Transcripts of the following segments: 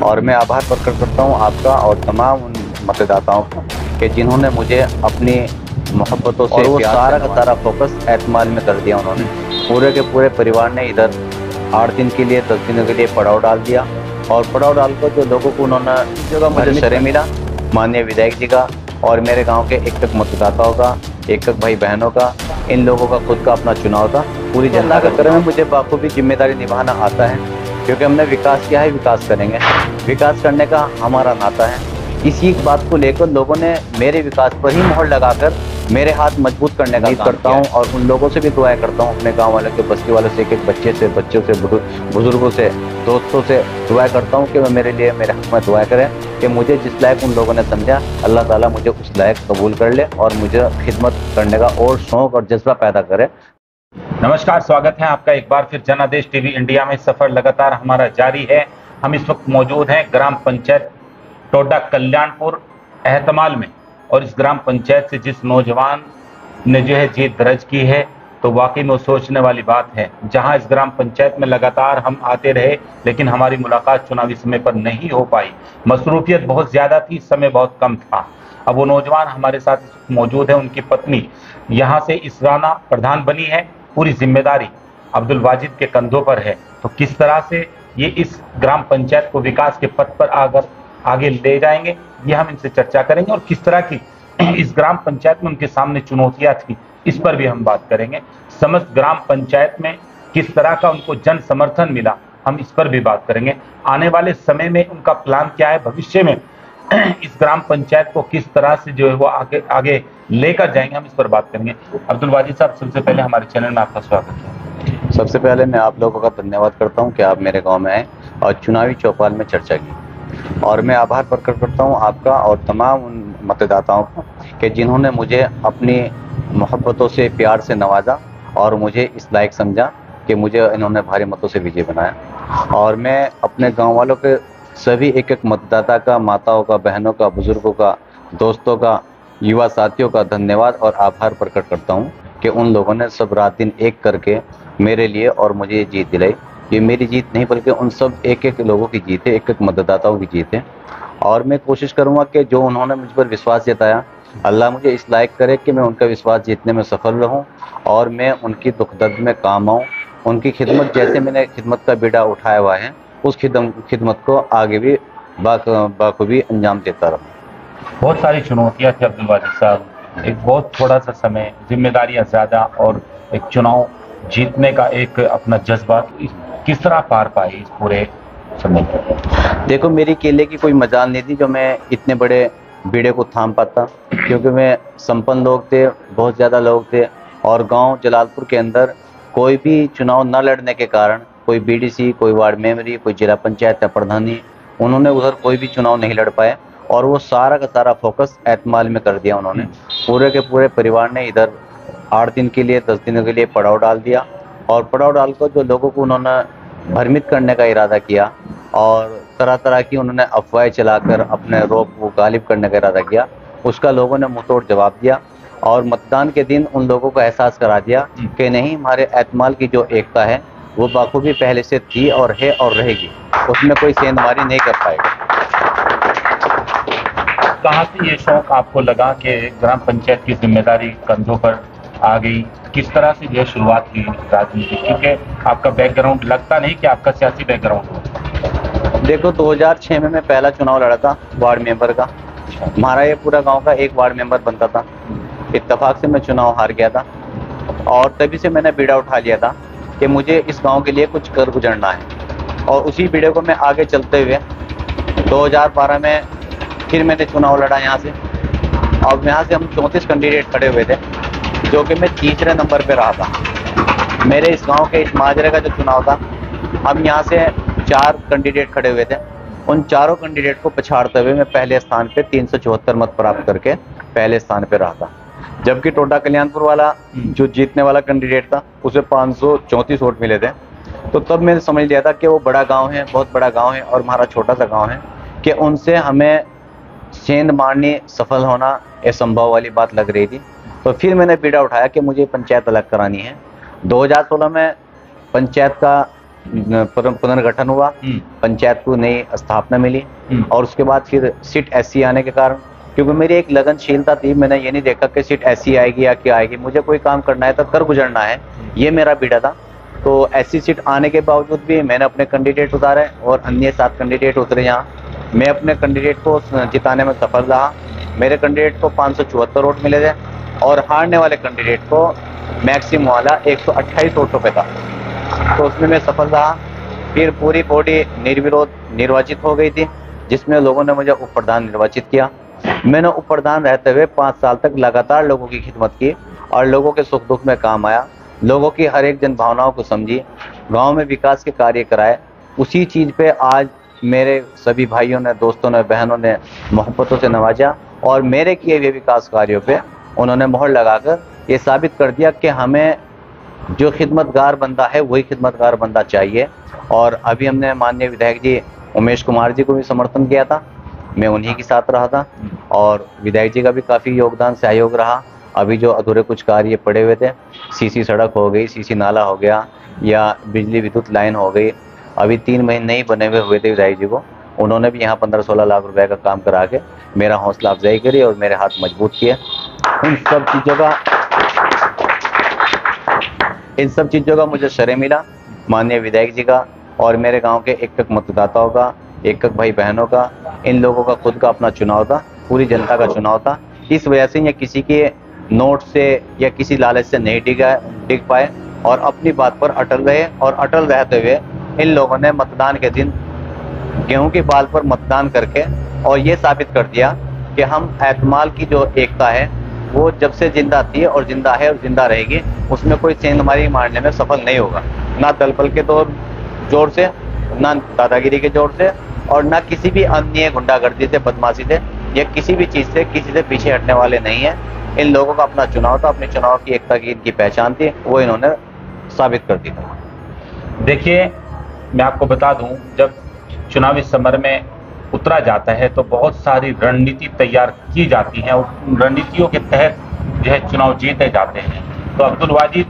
और मैं आभार प्रकट करता हूँ आपका और तमाम उन मतदाताओं का कि जिन्होंने मुझे अपनी मोहब्बतों से, और वो सारा का सारा फोकस एतमाल में कर दिया उन्होंने। पूरे के पूरे परिवार ने इधर 8 दिन के लिए 10 दिनों के लिए पड़ाव डाल दिया, और पड़ाव डालकर जो लोगों को उन्होंने जगह मुझे शरय मिला माननीय विधायक जी का और मेरे गांव के एक एक मतदाताओं का, एक एक भाई बहनों का, इन लोगों का खुद का अपना चुनाव था। पूरी जनता का कर्म है, मुझे बाखूबी जिम्मेदारी निभाना आता है, क्योंकि हमने विकास किया है, विकास करेंगे। विकास करने का हमारा नाता है। इसी बात को लेकर लोगों ने मेरे विकास पर ही मोहर लगाकर मेरे हाथ मजबूत करने का काम करता हूं, और उन लोगों से भी दुआएं करता हूं, अपने गांव वालों के, बस्ती वालों से, एक एक बच्चे से, बच्चों से, बुजुर्गों से, दोस्तों से दुआएं करता हूं कि वो मेरे लिए, मेरे हक में दुआएं करें कि मुझे जिस लायक उन लोगों ने समझा, अल्लाह ताला मुझे उस लायक कबूल कर ले और मुझे खिदमत करने का और शौक और जज्बा पैदा करे। नमस्कार, स्वागत है आपका एक बार फिर जनादेश टीवी इंडिया में। सफर लगातार हमारा जारी है। हम इस वक्त मौजूद हैं ग्राम पंचायत टोडा कल्याणपुर एहतमाल में, और इस ग्राम पंचायत से जिस नौजवान ने जो है जीत दर्ज की है, तो वाकई में वो सोचने वाली बात है। जहां इस ग्राम पंचायत में लगातार हम आते रहे, लेकिन हमारी मुलाकात चुनावी समय पर नहीं हो पाई। मसरूफियत बहुत ज्यादा थी, समय बहुत कम था। अब वो नौजवान हमारे साथ मौजूद है। उनकी पत्नी यहाँ से इसराना प्रधान बनी है। पूरी जिम्मेदारी अब्दुल वाजिद के कंधों पर है। तो किस तरह से ये इस ग्राम पंचायत को विकास के पथ पर आगे ले जाएंगे, ये हम इनसे चर्चा करेंगे। और किस तरह की इस ग्राम पंचायत में उनके सामने चुनौतियां थी, इस पर भी हम बात करेंगे। समस्त ग्राम पंचायत में किस तरह का उनको जन समर्थन मिला, हम इस पर भी बात करेंगे। आने वाले समय में उनका प्लान क्या है, भविष्य में इस ग्राम पंचायत को किस तरह से जो है वो आगे लेकर जाएंगे, हम इस पर बात करेंगे। अब्दुल वाजिद साहब, सबसे पहले हमारे चैनल में आपका स्वागत है। सबसे पहले मैं आप लोगों का धन्यवाद करता हूं कि आप मेरे गांव में आए और चुनावी चौपाल में चर्चा की, और मैं आभार प्रकट करता हूं आपका और तमाम उन मतदाताओं का कि जिन्होंने मुझे अपनी मोहब्बतों से, प्यार से नवाजा और मुझे इस लायक समझा कि मुझे इन्होंने भारी मतों से विजय बनाया। और मैं अपने गाँव वालों के सभी एक एक मतदाता का, माताओं का, बहनों का, बुजुर्गों का, दोस्तों का, युवा साथियों का धन्यवाद और आभार प्रकट करता हूं कि उन लोगों ने सब रात दिन एक करके मेरे लिए और मुझे ये जीत दिलाई। ये मेरी जीत नहीं बल्कि उन सब एक एक लोगों की जीत है, एक एक मतदाताओं की जीत है। और मैं कोशिश करूंगा कि जो उन्होंने मुझ पर विश्वास जताया, अल्लाह मुझे इस लायक करे कि मैं उनका विश्वास जीतने में सफल रहूं और मैं उनकी दुख दर्द में काम आऊँ। उनकी खिदमत, जैसे मैंने खिदमत का बीड़ा उठाया हुआ है, उस खिदमत को आगे भी बाखूबी अंजाम देता रहूँ। बहुत सारी चुनौतियां थी अब्दुल वाजिद साहब, एक बहुत थोड़ा सा समय, जिम्मेदारियां ज्यादा, और एक चुनाव जीतने का एक अपना जज्बा, किस तरह पार पाए इस पूरे समय? देखो, मेरी केले की कोई मजाल नहीं थी जो मैं इतने बड़े बीड़े को थाम पाता, क्योंकि मैं संपन्न लोग थे, बहुत ज़्यादा लोग थे, और गांव जलालपुर के अंदर कोई भी चुनाव न लड़ने के कारण कोई बीडीसी, कोई वार्ड मेंबरी, कोई जिला पंचायत या प्रधानी, उन्होंने उधर कोई भी चुनाव नहीं लड़ पाए, और वो सारा का सारा फोकस एतमाल में कर दिया उन्होंने। पूरे के पूरे परिवार ने इधर 8 दिन के लिए 10 दिनों के लिए पड़ाव डाल दिया, और पड़ाव डालकर जो लोगों को उन्होंने भ्रमित करने का इरादा किया और तरह तरह की उन्होंने अफवाहें चलाकर अपने रोब को गालिब करने का इरादा किया, उसका लोगों ने मुंहतोड़ जवाब दिया। और मतदान के दिन उन लोगों को एहसास करा दिया कि नहीं, हमारे एतमाल की जो एकता है वो बाखूबी पहले से थी और है और रहेगी, उसमें कोई सेंधमारी नहीं कर पाएगा। कहाँ से ये शौक आपको लगा कि ग्राम पंचायत की जिम्मेदारी कंधों पर आ गई? किस तरह से यह शुरुआत हुई राजनीति? क्योंकि आपका बैकग्राउंड लगता नहीं कि आपका सियासी बैकग्राउंड हो। देखो, 2006 में मैं पहला चुनाव लड़ा था वार्ड मेंबर का। हमारा ये पूरा गांव का एक वार्ड मेंबर बनता था। इत्तेफाक से मैं चुनाव हार गया था, और तभी से मैंने बीड़ा उठा लिया था कि मुझे इस गांव के लिए कुछ कर गुजरना है। और उसी बीड़े को मैं आगे चलते हुए 2012 में फिर मैंने चुनाव लड़ा यहाँ से, और यहाँ से हम 34 कैंडिडेट खड़े हुए थे, जो कि मैं तीसरे नंबर पे रहा था। मेरे इस गांव के इस माजरे का जो चुनाव था, हम यहाँ से 4 कैंडिडेट खड़े हुए थे। उन चारों कैंडिडेट को पछाड़ते हुए मैं पहले स्थान पे 374 मत प्राप्त करके पहले स्थान पे रहा था। जबकि टोडा कल्याणपुर वाला जो जीतने वाला कैंडिडेट था, उसे 534 वोट मिले थे। तो तब मैंने समझ लिया था कि वो बड़ा गांव है, बहुत बड़ा गांव है, और हमारा छोटा सा गांव है, कि उनसे हमें सेंध मारनी, सफल होना असंभव वाली बात लग रही थी। तो फिर मैंने बीड़ा उठाया कि मुझे पंचायत अलग करानी है। 2016 में पंचायत का पुनर्गठन हुआ, पंचायत को नई स्थापना मिली और उसके बाद फिर सीट ऐसी आने के कारण, क्योंकि मेरी एक लगनशीलता थी, मैंने ये नहीं देखा कि सीट ऐसी आएगी या क्या आएगी, मुझे कोई काम करना है तो कर गुजरना है, ये मेरा बीड़ा था। तो ऐसी सीट आने के बावजूद भी मैंने अपने कैंडिडेट उतारे और अन्य 7 कैंडिडेट उतरे यहाँ। मैं अपने कैंडिडेट को जिताने में सफल रहा। मेरे कैंडिडेट को 574 वोट मिले थे और हारने वाले कैंडिडेट को मैक्सिमम वाला 128 वोटों पे था, तो उसमें मैं सफल रहा। फिर पूरी बॉडी निर्विरोध निर्वाचित हो गई थी, जिसमें लोगों ने मुझे उप प्रधान निर्वाचित किया। मैंने उप प्रधान रहते हुए 5 साल तक लगातार लोगों की खिदमत की और लोगों के सुख दुख में काम आया, लोगों की हर एक जन भावनाओं को समझी, गांव में विकास के कार्य कराए। उसी चीज़ पे आज मेरे सभी भाइयों ने, दोस्तों ने, बहनों ने मोहब्बतों से नवाजा और मेरे किए हुए विकास कार्यों पे उन्होंने मोहर लगाकर ये साबित कर दिया कि हमें जो खिदमतगार बंदा है वही खिदमतगार बंदा चाहिए। और अभी हमने माननीय विधायक जी उमेश कुमार जी को भी समर्थन किया था, मैं उन्हीं के साथ रहा था और विधायक जी का भी काफ़ी योगदान सहयोग रहा। अभी जो अधूरे कुछ कार्य पड़े हुए थे, सीसी सड़क हो गई, सीसी नाला हो गया या बिजली विद्युत लाइन हो गई, अभी 3 महीने ही बने हुए थे विधायक जी को, उन्होंने भी यहाँ 15-16 लाख रुपए का काम करा के मेरा हौसला अफजाई करी और मेरे हाथ मजबूत किए। इन सब चीज़ों का मुझे श्रेय मिला माननीय विधायक जी का और मेरे गांव के एक मतदाताओं का, एक भाई बहनों का, इन लोगों का खुद का अपना चुनाव था, पूरी जनता का चुनाव था। इस वजह से ये किसी के नोट से या किसी लालच से नहीं डिग पाए और अपनी बात पर अटल रहे। और अटल रहते हुए इन लोगों ने मतदान के दिन गेहूं के बाल पर मतदान करके और ये साबित कर दिया कि हम एतमाल की जो एकता है वो जब से जिंदा थी और जिंदा है और जिंदा रहेगी, उसमें कोई सेंधमारी मारने में सफल नहीं होगा, ना दलबल के जोर से, ना दादागिरी के जोर से और ना किसी भी अन्य गुंडागर्दी से, बदमाशी से या किसी भी चीज़ से किसी से पीछे हटने वाले नहीं है। इन लोगों का अपना चुनाव था, अपने चुनाव की एकता की इनकी पहचान थी, वो इन्होंने साबित कर दी था। देखिए, मैं आपको बता दूं, जब चुनावी समर में उतरा जाता है तो बहुत सारी रणनीति तैयार की जाती है और उन रणनीतियों के तहत जो है चुनाव जीते जाते हैं। तो अब्दुल वाजिद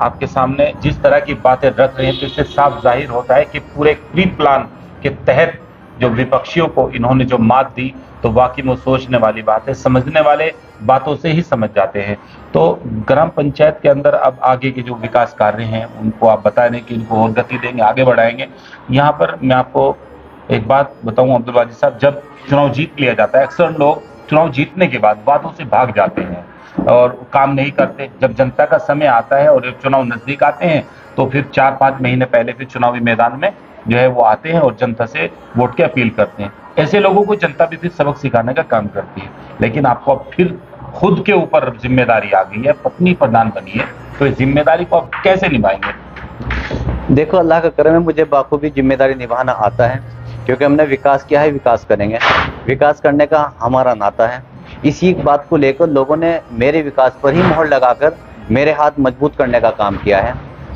आपके सामने जिस तरह की बातें रख रहे हैं तो इससे साफ जाहिर होता है कि पूरे प्री प्लान के तहत जो विपक्षियों को इन्होंने जो मात दी, तो वाकई में सोचने वाली बात है, समझने वाले बातों से ही समझ जाते हैं। तो ग्राम पंचायत के अंदर अब आगे के जो विकास कार्य हैं उनको आप बता दें कि इनको और गति देंगे, आगे बढ़ाएंगे। यहाँ पर मैं आपको एक बात बताऊं अब्दुल वाजिद साहब, जब चुनाव जीत लिया जाता है, अक्सर लोग चुनाव जीतने के बाद वादों से भाग जाते हैं और काम नहीं करते। जब जनता का समय आता है और चुनाव नजदीक आते हैं तो फिर 4-5 महीने पहले फिर चुनावी मैदान में जो है वो आते हैं और जनता से वोट की अपील करते हैं। ऐसे लोगों को जनता भी फिर सबक सिखाने का काम करती है। लेकिन आपको अब फिर खुद के ऊपर जिम्मेदारी आ गई है, पत्नी प्रधान बनी है, तो इस जिम्मेदारी को आप कैसे निभाएंगे? देखो, अल्लाह का करम है, मुझे बाखूबी जिम्मेदारी निभाना आता है, क्योंकि हमने विकास किया है, विकास करेंगे, विकास करने का हमारा नाता है। इसी बात को लेकर लोगों ने मेरे विकास पर ही मोहर लगाकर मेरे हाथ मजबूत करने का काम किया है।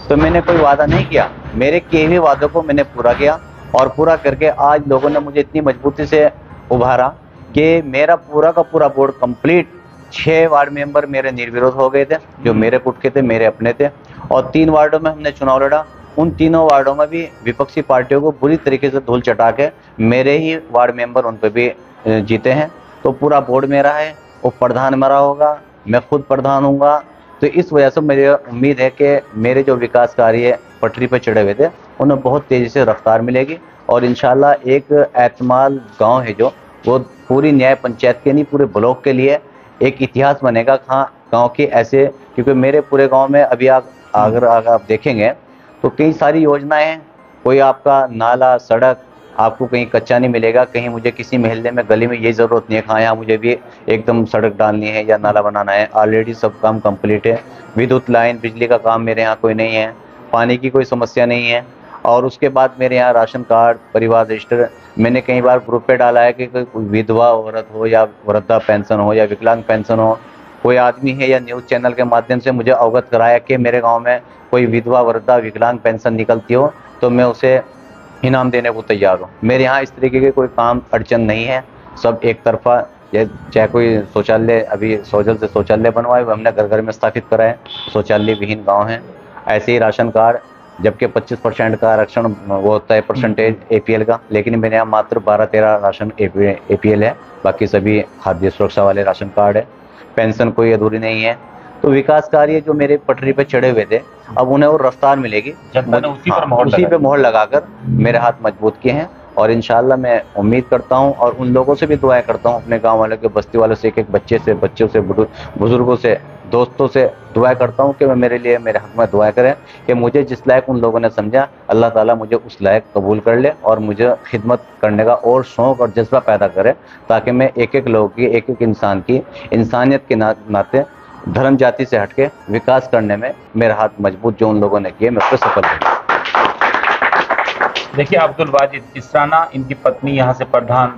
तो मैंने कोई वादा नहीं किया, मेरे किए हुए वादों को मैंने पूरा किया और पूरा करके आज लोगों ने मुझे इतनी मजबूती से उभारा कि मेरा पूरा का पूरा बोर्ड कंप्लीट, 6 वार्ड मेंबर मेरे निर्विरोध हो गए थे, जो मेरे पुट के थे, मेरे अपने थे। और 3 वार्डों में हमने चुनाव लड़ा, उन तीनों वार्डों में भी विपक्षी पार्टियों को बुरी तरीके से धूल चटा के मेरे ही वार्ड मेंबर उन पर भी जीते हैं। तो पूरा बोर्ड मेरा है, वो प्रधान मेरा होगा, मैं खुद प्रधान हूँगा। तो इस वजह से मुझे उम्मीद है कि मेरे जो विकास कार्य पटरी पर चढ़े हुए थे उन्हें बहुत तेज़ी से रफ्तार मिलेगी और इंशाल्लाह एक एतमाल गांव है जो वो पूरी न्याय पंचायत के नहीं, पूरे ब्लॉक के लिए एक इतिहास बनेगा। हाँ, गाँव के ऐसे, क्योंकि मेरे पूरे गाँव में अभी अगर आप देखेंगे तो कई सारी योजनाएं हैं। कोई आपका नाला, सड़क आपको कहीं कच्चा नहीं मिलेगा, कहीं मुझे किसी मोहल्ले में, गली में ये ज़रूरत नहीं है हाँ यहाँ मुझे भी एकदम सड़क डालनी है या नाला बनाना है, ऑलरेडी सब काम कंप्लीट है। विद्युत लाइन, बिजली का काम मेरे यहाँ कोई नहीं है, पानी की कोई समस्या नहीं है। और उसके बाद मेरे यहाँ राशन कार्ड, परिवार रजिस्टर, मैंने कई बार ग्रुप पे डाला है कि कोई विधवा औरत हो या वृद्धा पेंशन हो या विकलांग पेंशन हो, कोई आदमी है या न्यूज़ चैनल के माध्यम से मुझे अवगत कराया कि मेरे गांव में कोई विधवा, वृद्धा, विकलांग पेंशन निकलती हो तो मैं उसे इनाम देने को तैयार हूँ। मेरे यहाँ इस तरीके के कोई काम अड़चन नहीं है, सब एक तरफा। चाहे कोई शौचालय, अभी सोजल से शौचालय बनवाए, हमने घर घर में स्थापित कराए, शौचालय विहीन गाँव हैं। ऐसे ही राशन कार्ड, जबकि 25% का आरक्षण वो होता है परसेंटेज APL का, लेकिन मेरे यहाँ मात्र 12-13 राशन APL है, बाकी सभी खाद्य सुरक्षा वाले राशन कार्ड है। पेंशन कोई अधूरी नहीं है। तो विकास कार्य जो मेरे पटरी पे चढ़े हुए थे, अब उन्हें और रफ्तार मिलेगी। जनता ने उसी उसी पे मोहर लगाकर मेरे हाथ मजबूत किए हैं, और इंशाल्लाह मैं उम्मीद करता हूं और उन लोगों से भी दुआएं करता हूं, अपने गांव वालों के, बस्ती वालों से, एक बच्चे से, बच्चों से, बुजुर्गों से, दोस्तों से दुआएं करता हूं कि मैं मेरे लिए, मेरे हक में दुआएं करें कि मुझे जिस लायक उन लोगों ने समझा, अल्लाह ताला मुझे उस लायक कबूल कर ले और मुझे खिदमत करने का और शौक़ और जज्बा पैदा करे, ताकि मैं एक एक लोगों की, एक एक इंसान की इंसानियत के नाते धर्म जाति से हटके विकास करने में मेरा हाथ मजबूत जो उन लोगों ने किए, मैं उस पर सफल हूँ। देखिए, अब्दुल वाजिद इसराना, इनकी पत्नी यहाँ से प्रधान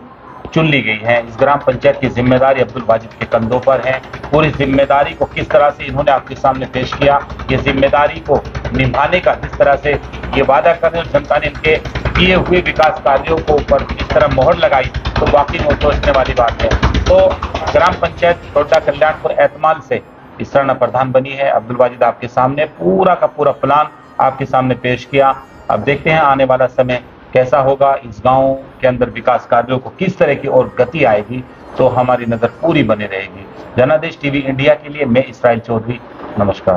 चुन ली गई है। इस ग्राम पंचायत की जिम्मेदारी अब्दुल वाजिद के कंधों पर है। पूरी जिम्मेदारी को किस तरह से इन्होंने आपके सामने पेश किया, ये जिम्मेदारी को निभाने का जिस तरह से ये वादा कर रहे हैं, जनता ने इनके किए हुए विकास कार्यों को ऊपर इस तरह मोहर लगाई, तो वाकई वो सोचने वाली बात है। तो ग्राम पंचायत टोडा कल्याणपुर एतमाल से इसराना प्रधान बनी है। अब्दुल वाजिद आपके सामने पूरा का पूरा प्लान आपके सामने पेश किया। अब देखते हैं आने वाला समय कैसा होगा, इस गांव के अंदर विकास कार्यों को किस तरह की और गति आएगी, तो हमारी नजर पूरी बनी रहेगी। जनादेश टीवी इंडिया के लिए मैं इसराइल चौधरी, नमस्कार।